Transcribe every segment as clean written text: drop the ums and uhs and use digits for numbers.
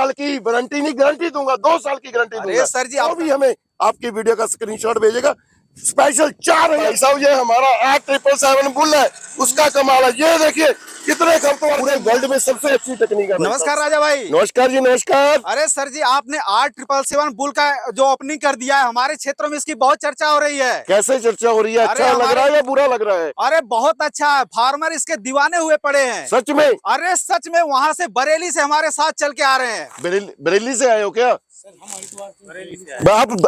साल की वारंटी नहीं, गारंटी दूंगा, 2 साल की गारंटी दूंगा। सर जी, आप भी हमें आपकी वीडियो का स्क्रीनशॉट भेजेगा, स्पेशल 4 भाई साहब, ये हमारा 8777 बुल है, उसका कमाल है। ये देखिए कितने खरतवार, पूरे वर्ल्ड में सबसे अच्छी टेक्निक है। नमस्कार राजा भाई। नमस्कार जी, नमस्कार। अरे सर जी, आपने 8777 बुल का जो ओपनिंग कर दिया है, हमारे क्षेत्र में इसकी बहुत चर्चा हो रही है। कैसे चर्चा हो रही है? अच्छा लग रहा है या बुरा लग रहा है? अरे बहुत अच्छा है, फार्मर इसके दीवाने हुए पड़े हैं। सच में? अरे सच में, वहाँ से बरेली से हमारे साथ चल के आ रहे हैं। बरेली से आए हो क्या?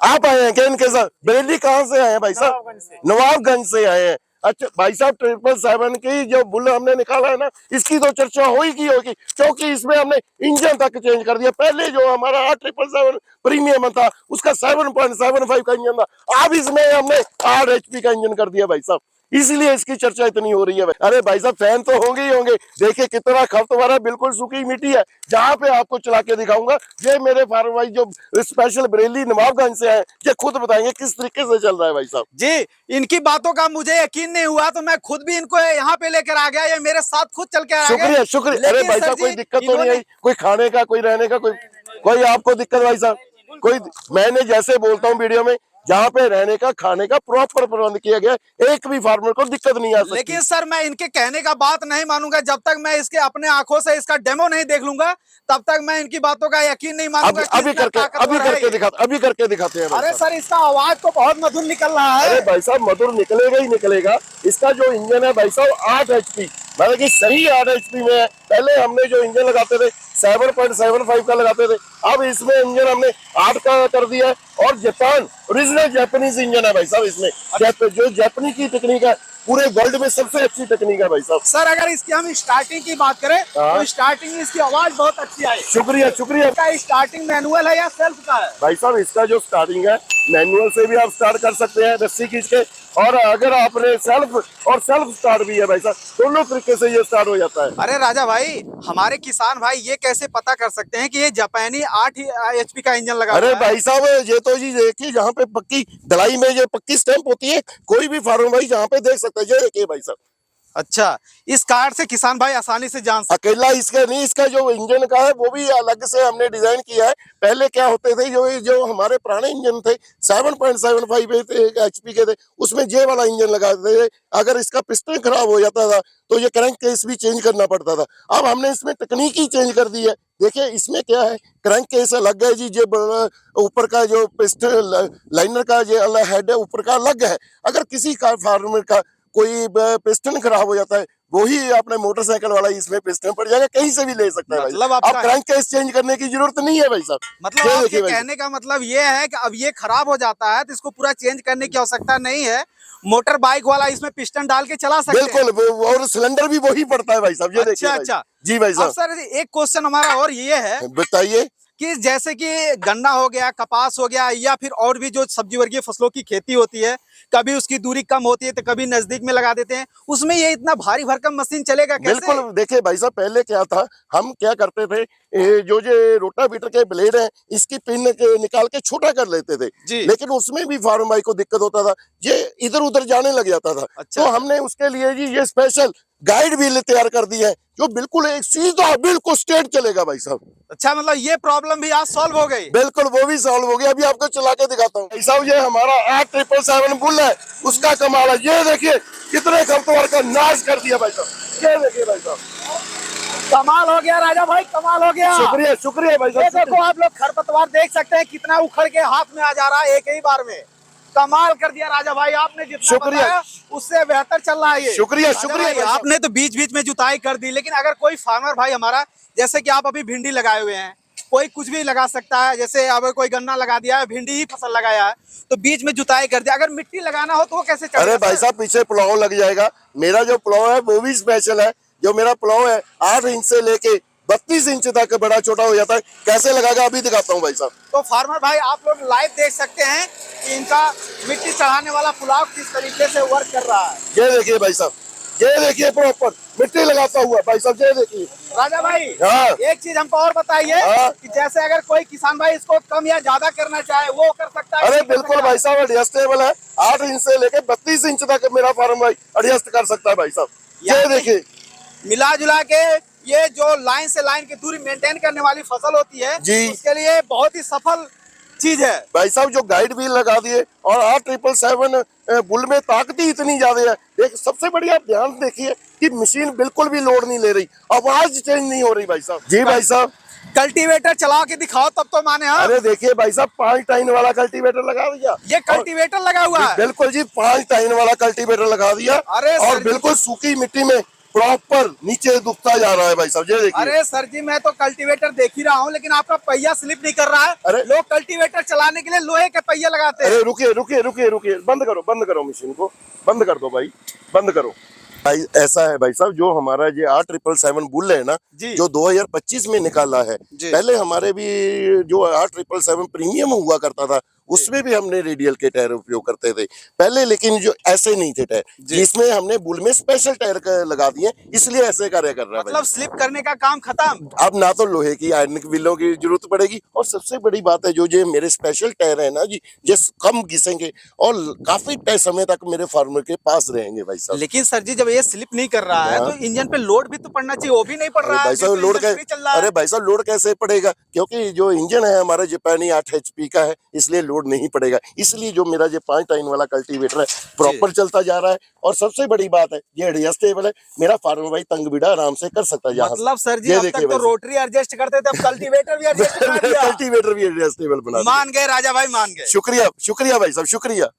आप आए हैं क्या इनके साथ? बरेली कहाँ से आए हैं भाई साहब? नवाबगंज से आए हैं। अच्छा भाई साहब, 777 की जो बुल हमने निकाला है ना, इसकी तो चर्चा होगी क्योंकि इसमें हमने इंजन तक चेंज कर दिया। पहले जो हमारा 8777 प्रीमियम था, उसका 7.75 का इंजन था, अब इसमें हमने 8 HP का इंजन कर दिया भाई साहब, इसलिए इसकी चर्चा इतनी हो रही है। अरे भाई साहब, फैन तो होंगे ही होंगे। देखिए कितना खरतवार है, बिल्कुल सूखी मिट्टी है। जहाँ पे आपको चला के दिखाऊंगा, ये मेरे फार्म भाई जो स्पेशल बरेली नवाबगंज से हैं, ये खुद बताएंगे किस तरीके से चल रहा है भाई साहब जी। इनकी बातों का मुझे यकीन नहीं हुआ, तो मैं खुद भी इनको यहाँ पे लेकर आ गया। ये मेरे साथ खुद चल के आ गए। शुक्रिया शुक्रिया। अरे भाई साहब, कोई दिक्कत तो नहीं आई? कोई खाने का, कोई रहने का, कोई आपको दिक्कत भाई साहब? कोई, मैंने जैसे बोलता हूँ वीडियो में, जहाँ पे रहने का, खाने का प्रॉपर प्रबंध किया गया, एक भी फार्मर को दिक्कत नहीं आ सकती। लेकिन सर, मैं इनके कहने का बात नहीं मानूंगा जब तक मैं इसके अपने आंखों से इसका डेमो नहीं देख लूंगा, तब तक मैं इनकी बातों का यकीन नहीं मानूंगा। अभी करके दिखाते हैं। अरे सर, इसका आवाज तो बहुत मधुर निकल रहा है। अरे भाई साहब, मधुर निकलेगा ही निकलेगा। इसका जो इंजन है भाई साहब, 8 HP, मतलब कि सही 8 HP में है। पहले हमने जो इंजन लगाते थे 7.75 का लगाते थे, अब इसमें इंजन हमने 8 का कर दिया है। और जापान ओरिजिनल जापानीज इंजन है भाई साहब इसमें। जो जापानी की टेक्निक है, पूरे वर्ल्ड में सबसे अच्छी टेक्निक है भाई साहब। सर, अगर इसकी हम स्टार्टिंग की बात करें तो स्टार्टिंग में इसकी आवाज बहुत अच्छी आई। शुक्रिया शुक्रिया। स्टार्टिंग मैनुअल है या सेल्फ का है? भाई साहब, इसका जो स्टार्टिंग है, मैनुअल से भी आप स्टार्ट कर सकते हैं रस्सी खींच के, और अगर आपने सेल्फ स्टार्ट भी है भाई साहब, दोनों तरीके से ये स्टार्ट हो जाता है। अरे राजा भाई, हमारे किसान भाई ये कैसे पता कर सकते हैं कि ये जापानी 8 HP का इंजन लगा? अरे भाई साहब, ये तो जी देखिए, जहाँ पे पक्की ढलाई में ये पक्की स्टैंप होती है, कोई भी फार्मर भाई जहाँ पे देख सकता है। ये देखिए भाई साहब। अच्छा, इस कार्ड से किसान भाई आसानी से जान सकते। अकेला इसका नहीं, इसका जो इंजन का है वो भी अलग से हमने डिजाइन किया है। पहले क्या होते थे, जो हमारे पुराने इंजन थे 7.75 HP के थे, उसमें ये वाला इंजन लगाते थे। अगर इसका पिस्टन खराब हो जाता था तो ये क्रैंक केस भी चेंज करना पड़ता था। अब हमने इसमें तकनीक ही चेंज कर दी है। देखिए इसमें क्या है, क्रैंक केस अलग है जी, जो ऊपर का जो पिस्टन लाइनर का जो हेड है ऊपर का अलग है। अगर किसी कार फार्मर का कोई पिस्टन खराब हो जाता है, वही अपने मोटरसाइकिल वाला इसमें पिस्टन पड़ जाएगा, कहीं से भी ले सकता है। मतलब आप क्रैंक केस चेंज करने की जरूरत नहीं है भाई साहब। मतलब आपके कहने का मतलब ये है कि अब ये खराब हो जाता है तो इसको पूरा चेंज करने की आवश्यकता नहीं है, मोटर बाइक वाला इसमें पिस्टन डाल के चला सकते हैं। बिल्कुल, और सिलेंडर भी वही पड़ता है भाई साहब। ये देखिए। अच्छा जी भाई साहब। सर, एक क्वेश्चन हमारा और ये है, बताइए, कि जैसे कि गन्ना हो गया, कपास हो गया, या फिर और भी जो सब्जी वर्गीय फसलों की खेती होती है, कभी उसकी दूरी कम होती है तो कभी नजदीक में लगा देते हैं, उसमें ये इतना भारी भरकम मशीन चलेगा कैसे? बिल्कुल। देखिए भाई साहब, पहले क्या था, हम क्या करते थे, जो रोटावेटर के ब्लेड है, इसकी पिन निकाल के छोटा कर लेते थे जी। लेकिन उसमें भी फार्म भाई को दिक्कत होता था, ये इधर उधर जाने लग जाता था। अच्छा। तो हमने उसके लिए जी ये स्पेशल गाइड व्हील तैयार कर दी है, जो बिल्कुल एक सीधा बिल्कुल स्ट्रेट चलेगा भाई साहब। अच्छा, मतलब ये प्रॉब्लम भी आज सॉल्व हो गई? बिल्कुल, वो भी सॉल्व हो गया। अभी आपको चला के दिखाता हूँ भाई साहब। ये हमारा 8777 बुल है, उसका कमाल है। ये देखिए कितने खरतवार का नाश कर दिया भाई साहब। ये देखिए भाई साहब, कमाल हो गया राजा भाई, कमाल हो गया। शुक्रिया शुक्रिया भाई साहब। देखो आप लोग खरपतवार देख सकते हैं, कितना उखड़ के हाथ में आ जा रहा है एक ही बार में। कमाल कर दिया राजा भाई, आपने जितना बताया उससे बेहतर चल रहा है ये। शुक्रिया शुक्रिया। आपने तो बीच बीच में जुताई कर दी, लेकिन अगर कोई फार्मर भाई हमारा, जैसे कि आप अभी भिंडी लगाए हुए हैं, कोई कुछ भी लगा सकता है, जैसे अब कोई गन्ना लगा दिया है, भिंडी ही फसल लगाया है, तो बीच में जुताई कर दिया, अगर मिट्टी लगाना हो तो वो कैसे चलेगा? अरे भाई साहब, पीछे प्लाव लग जाएगा। मेरा जो प्लाव है वो भी स्पेशल है। जो मेरा प्लाव है 8 इंच से लेके 32 इंच तक बड़ा छोटा हो जाता है। कैसे लगाएगा अभी दिखाता हूँ भाई साहब। तो फार्मर भाई आप लोग लाइव देख सकते हैं कि इनका मिट्टी चढ़ाने वाला पुलाव किस तरीके से वर्क कर रहा है। ये देखिए भाई साहब, ये देखिए प्रॉपर मिट्टी लगाता हुआ भाई साहब। ये देखिए राजा भाई। हाँ। एक चीज हमको और बताइए। हाँ। कि जैसे अगर कोई किसान भाई इसको कम या ज्यादा करना चाहे, वो कर सकता है? अरे बिल्कुल भाई साहब, एडजस्टेबल है। 8 इंच से लेके 32 इंच तक मेरा फार्म भाई एडजस्ट कर सकता है भाई साहब। ये देखिए, मिला जुला के ये जो लाइन से लाइन की दूरी मेंटेन करने वाली फसल होती है जी। उसके लिए बहुत ही सफल चीज है। भाई साहब जो गाइड व्हील लगा दिए और R777 बुल में ताकत ही इतनी ज्यादा है। एक सबसे बड़ी आप ध्यान देखिए कि मशीन बिल्कुल भी लोड नहीं ले रही, आवाज चेंज नहीं हो रही भाई साहब। जी भाई साहब, कल्टीवेटर चला के दिखाओ तब तो माने। हाँ, अरे देखिए भाई साहब 5 टाइन वाला कल्टीवेटर लगा दिया। ये कल्टीवेटर लगा हुआ है। बिल्कुल जी, 5 टाइन वाला कल्टीवेटर लगा दिया। अरे और सर जी। बिल्कुल सूखी मिट्टी में प्रॉपर नीचे दुबता जा रहा है भाई साहब। ये देखिए। अरे सर जी, मैं तो कल्टीवेटर देख ही रहा हूँ लेकिन आपका पहिया स्लिप नहीं कर रहा है। अरे लोग कल्टीवेटर चलाने के लिए लोहे के पहिए लगाते हैं। अरे रुकिए रुकिए रुकिए रुकिए, बंद करो मशीन को, बंद कर दो भाई, बंद करो भाई। ऐसा है भाई साहब, जो हमारा ये R777 बुल है ना, जी। जो 2025 में निकाला है। जी। पहले हमारे भी जो R777 प्रीमियम हुआ करता था उसमें भी हमने रेडियल के टायर उपयोग करते थे पहले, लेकिन जो ऐसे नहीं थे टायर, जिसमें हमने बुल में स्पेशल टायर लगा दिए, इसलिए ऐसे कार्य कर रहा है। मतलब स्लिप करने का काम खत्म। अब ना तो लोहे की आयरन व्हीलों की जरूरत पड़ेगी, और सबसे बड़ी बात है जो ये मेरे स्पेशल टायर है ना जी, ये कम घिसेंगे और काफी समय तक मेरे फार्मर के पास रहेंगे भाई साहब। लेकिन सर जी, जब ये स्लिप नहीं कर रहा है तो इंजन पे लोड भी तो पड़ना चाहिए, वो भी नहीं पड़ रहा है। भाई साहब लोड अरे भाई साहब लोड कैसे पड़ेगा, क्योंकि जो इंजन है हमारा जापानी 8 HP का है, इसलिए लोड नहीं पड़ेगा। इसलिए जो मेरा ये 5 टाइन वाला कल्टीवेटर है प्रॉपर चलता जा रहा है। और सबसे बड़ी बात है ये एडजस्टेबल है, मेरा फार्मर भाई तंग बिड़ा आराम से कर सकता है। मतलब सर जी, अब तक तो रोटरी एडजस्ट करते थे, अब कल्टीवेटर भी एडजस्ट करा दिया। कल्टीवेटर भी एडजस्टेबल बना दिया। मान गए राजा भाई, मान गए। शुक्रिया शुक्रिया भाई साहब, शुक्रिया।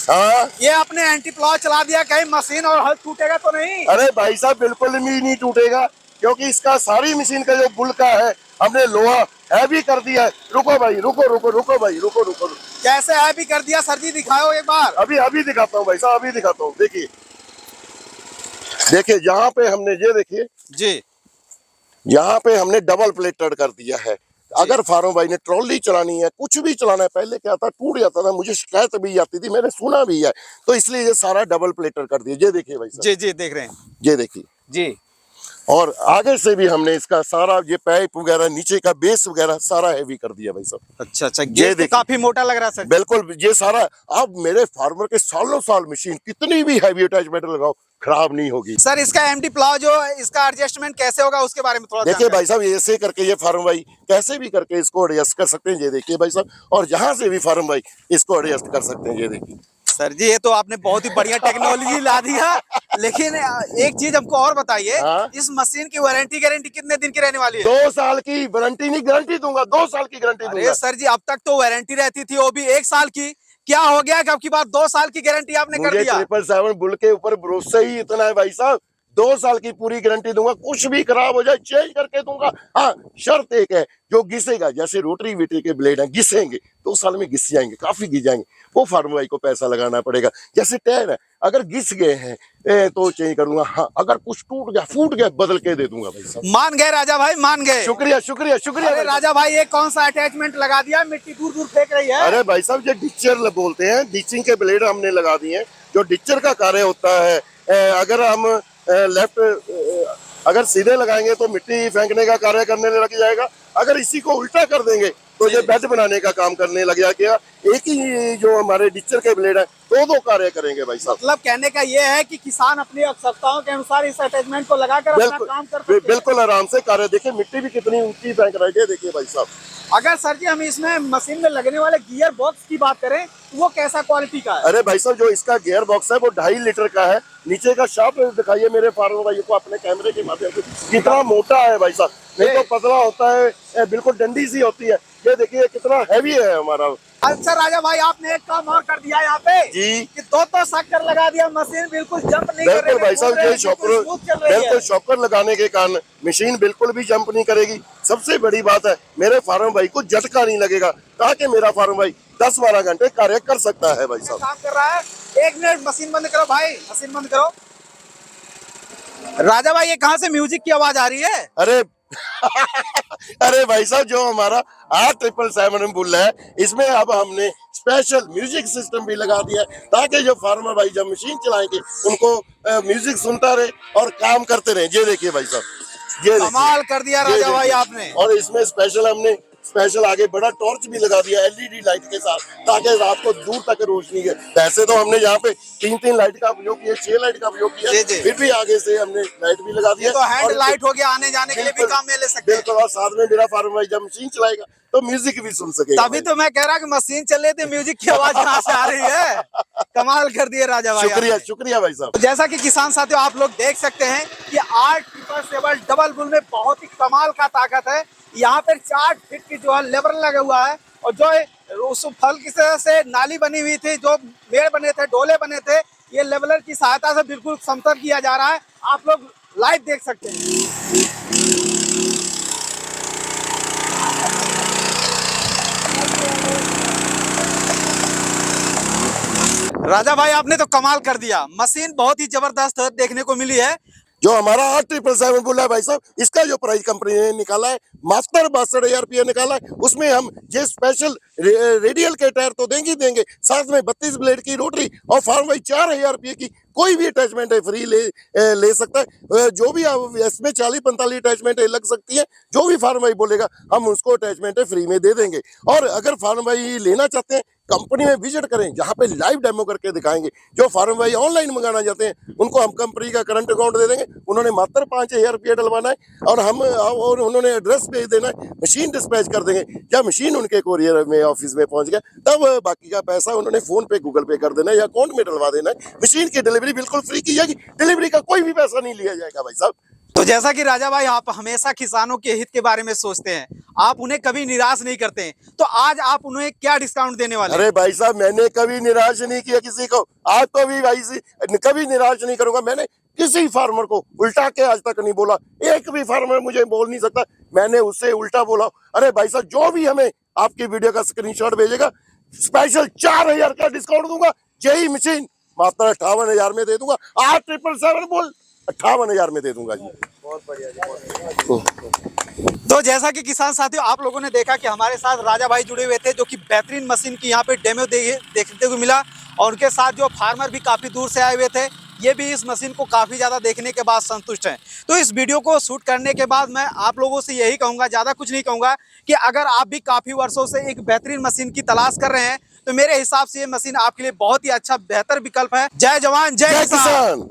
हाँ, ये आपने एंटी प्लाव चला दिया, कहीं मशीन और हल टूटेगा तो नहीं? अरे भाई साहब बिल्कुल भी नहीं टूटेगा, क्योंकि इसका सारी मशीन का जो बुल का है हमने लोहा हैवी कर दिया है। रुको भाई, रुको भाई, रुको। कैसे हैवी कर दिया सर जी, दिखाओ एक बार। अभी दिखाता हूँ भाई साहब, अभी दिखाता हूँ। देखिए यहाँ पे हमने ये देखिए जी, यहाँ पे हमने डबल प्लेटेड कर दिया है। अगर फार्मर भाई ने ट्रॉली चलानी है, कुछ भी चलाना है, पहले क्या था टूट जाता था, मुझे शिकायत भी आती थी, मैंने सुना भी है, तो इसलिए ये सारा डबल प्लेटेड कर दिया। ये देखिए भाई साहब, जी देख रहे हैं, ये देखिए जी। और आगे से भी हमने इसका सारा ये पाइप वगैरह, नीचे का बेस वगैरह सारा हैवी कर दिया भाई साहब। अच्छा, ये तो काफी मोटा लग रहा है सर। बिल्कुल, ये सारा अब मेरे फार्मर के सालों साल मशीन कितनी भी हैवी अटैचमेंट लगाओ खराब नहीं होगी। सर इसका एमटी प्लाव जो इसका एडजस्टमेंट कैसे होगा उसके बारे में थोड़ा देखिए भाई साहब, ऐसे करके ये फार्म भाई कैसे भी करके इसको एडजस्ट कर सकते हैं। ये देखिए भाई साहब, और यहाँ से भी फार्म भाई इसको एडजस्ट कर सकते हैं। ये देखिए सर जी, ये तो आपने बहुत ही बढ़िया टेक्नोलॉजी ला दिया। लेकिन एक चीज हमको और बताइए, इस मशीन की वारंटी गारंटी कितने दिन की रहने वाली है? 2 साल की वारंटी, नहीं गारंटी दूंगा, 2 साल की गारंटी दूंगा। सर जी, अब तक तो वारंटी रहती थी, वो भी 1 साल की। क्या हो गया कि अब की बात 2 साल की गारंटी आपने कर दिया? 777 बुल के ऊपर भरोसा ही इतना है भाई साहब, 2 साल की पूरी गारंटी दूंगा, कुछ भी खराब हो जाए चेंज करके दूंगा। हाँ, शर्त एक है, जो घिसेगा, जैसे रोटरी वीटी के ब्लेड हैं, घिसेंगे 2 साल में घिस जाएंगे, काफी घिस जाएंगे, वो फार्मर भाई को पैसा लगाना पड़ेगा। जैसे टायर है, अगर घिस गए हैं तो चेंज करूंगा। हाँ, अगर कुछ टूट गया, फूट गया, बदल के दे दूंगा भाई साहब। मान गए राजा भाई, मान गए। शुक्रिया शुक्रिया शुक्रिया। अरे राजा भाई, ये कौन सा अटैचमेंट लगा दिया, मिट्टी दूर दूर फेंक रही है? अरे भाई साहब, ये डिचर बोलते हैं, डिचिंग के ब्लेड हमने लगा दिए हैं। जो डिचर का कार्य होता है, अगर हम अगर सीधे लगाएंगे तो मिट्टी फेंकने का कार्य करने लग जाएगा, अगर इसी को उल्टा कर देंगे तो ये बेड बनाने का काम करने लग जाएगा। एक ही जो हमारे डिचर के ब्लेड है, 2 कार्य करेंगे भाई साहब। मतलब कहने का ये है कि किसान अपनी आवश्यकताओं के अनुसार इस अटैचमेंट को लगाकर अपना काम कर सकते हैं। बिल्कुल आराम से कार्य। देखिए मिट्टी भी कितनी ऊंची फेंक रही है, देखिए भाई साहब। अगर सर जी हम इसमें मशीन में लगने वाले गियर बॉक्स की बात करें तो वो कैसा क्वालिटी का है? अरे भाई साहब, जो इसका गियर बॉक्स है वो 2.5 लीटर का है। नीचे का शाफ्ट दिखाइए मेरे फार्मर भाइयों को अपने कैमरे के माध्यम से, कितना मोटा है भाई साहब, नहीं तो पतला होता है, बिल्कुल डंडी सी होती है। ये देखिए कितना हैवी है हमारा। अच्छा राजा भाई, आपने एक काम और कर दिया यहाँ पे जी, कि 2 शक्कर लगा दिया, मशीन बिल्कुल जंप नहीं कर रही है। बिल्कुल भाई साहब, ये शॉकर, बिल्कुल शॉकर लगाने के कारण मशीन बिल्कुल भी जंप नहीं करेगी। सबसे बड़ी बात है, मेरे फार्म भाई को झटका नहीं लगेगा, ताकि मेरा फार्म भाई 10-12 घंटे कार्य कर सकता है भाई साहब। काम कर रहा है। 1 मिनट, मशीन बंद करो भाई, मशीन बंद करो। राजा भाई, ये कहाँ से म्यूजिक की आवाज आ रही है? अरे अरे भाई साहब, जो हमारा R777 बुल है, इसमें अब हमने स्पेशल म्यूजिक सिस्टम भी लगा दिया है, ताकि जो फार्मर भाई जब मशीन चलाएंगे उनको म्यूजिक सुनता रहे और काम करते रहे। ये देखिए भाई साहब, ये कमाल कर दिया ये राजा भाई देखिए। आपने। और इसमें स्पेशल हमने स्पेशल आगे बड़ा टॉर्च भी लगा दिया एलईडी लाइट के साथ, ताकि रात को दूर तक रोशनी है। वैसे तो हमने यहाँ पे 3-3 लाइट का उपयोग किया, 6 लाइट का उपयोग किया, जी, जी। फिर भी आगे से हमने लाइट भी लगा दिया। ये तो हैंड और लाइट हो गया, आने जाने के लिए भी बिल्कुल, काम में ले सकते हैं। बिल्कुल। और साथ में मेरा फार्म भाई जब मशीन चलाएगा तो म्यूजिक भी सुन सकेगा। तभी तो मैं कह रहा कि मशीन चल रही थी, म्यूजिक की आवाज कहाँ से आ रही है। कमाल कर दिए राजा भाई शुक्रिया, आपने। शुक्रिया भाई साहब। जैसा कि किसान साथियों आप लोग देख सकते हैं कि 877 डबल बुल में बहुत ही कमाल का ताकत है। यहाँ पे 4 फीट की जो है लेबर लगा हुआ है, और जो है उस फल की तरह से नाली बनी हुई थी, जो मेड़ बने थे, डोले बने थे, ये लेवलर की सहायता से बिल्कुल समतल किया जा रहा है। आप लोग लाइव देख सकते हैं। राजा भाई आपने तो कमाल कर दिया, मशीन बहुत ही जबरदस्त देखने को मिली है। जो हमारा 8777 बुल है भाई साहब, इसका जो प्राइस कंपनी ने निकाला है मात्र 62,000 रुपया निकाला है। उसमें हम ये स्पेशल रेडियल के टायर तो देंगे ही देंगे, साथ में 32 ब्लेड की रोटरी और फार्म भाई 4,000 रुपये की कोई भी अटैचमेंट है फ्री ले सकता है। जो भी आप इसमें 40-45 अटैचमेंट लग सकती है, जो भी फार्म भाई बोलेगा हम उसको अटैचमेंट फ्री में दे देंगे। और अगर फार्म भाई लेना चाहते हैं कंपनी में विजिट करें, जहाँ पे लाइव डेमो करके दिखाएंगे। जो फार्म भाई ऑनलाइन मंगाना चाहते हैं उनको हम कंपनी का करंट अकाउंट दे देंगे, उन्होंने मात्र 5,000 रुपया डलवाना है और उन्होंने एड्रेस भेज देना है, मशीन डिस्पैच कर देंगे। जब मशीन उनके कोरियर में ऑफिस में पहुंच गया तब बाकी का पैसा उन्होंने फोन पे गूगल पे कर देना है या अकाउंट में डलवा देना है। मशीन की डिलीवरी बिल्कुल फ्री की जाएगी, डिलीवरी का कोई भी पैसा नहीं लिया जाएगा भाई साहब। तो जैसा कि राजा भाई आप हमेशा किसानों के हित के बारे में सोचते हैं, आप उन्हें कभी निराश नहीं करते हैं, तो आज आप उन्हें क्या डिस्काउंट देने वाले हैं? अरे भाई साहब, मैंने कभी निराश नहीं किया किसी को, आपको भी भाई कभी निराश नहीं करूंगा। मैंने किसी फार्मर को उल्टा के आज तक नहीं बोला, एक भी फार्मर मुझे बोल नहीं सकता मैंने उससे उल्टा बोला। अरे भाई साहब, जो भी हमें आपकी वीडियो का स्क्रीनशॉट भेजेगा स्पेशल 4,000 का डिस्काउंट दूंगा। यही मशीन मात्र 58,000 में दे दूंगा। 8777 बोल 58,000 में दे दूंगा जी। बहुत बढ़िया जी। तो जैसा कि किसान साथियों आप लोगों ने देखा कि हमारे साथ राजा भाई जुड़े हुए थे, जो कि बेहतरीन मशीन की यहाँ पे डेमो देखने को मिला, और उनके साथ जो फार्मर भी काफी दूर से आए हुए थे, ये भी इस मशीन को काफी ज्यादा देखने के बाद संतुष्ट हैं। तो इस वीडियो को शूट करने के बाद मैं आप लोगों से यही कहूंगा, ज्यादा कुछ नहीं कहूंगा, कि अगर आप भी काफी वर्षों से एक बेहतरीन मशीन की तलाश कर रहे हैं तो मेरे हिसाब से ये मशीन आपके लिए बहुत ही अच्छा बेहतर विकल्प है। जय जवान जय किसान।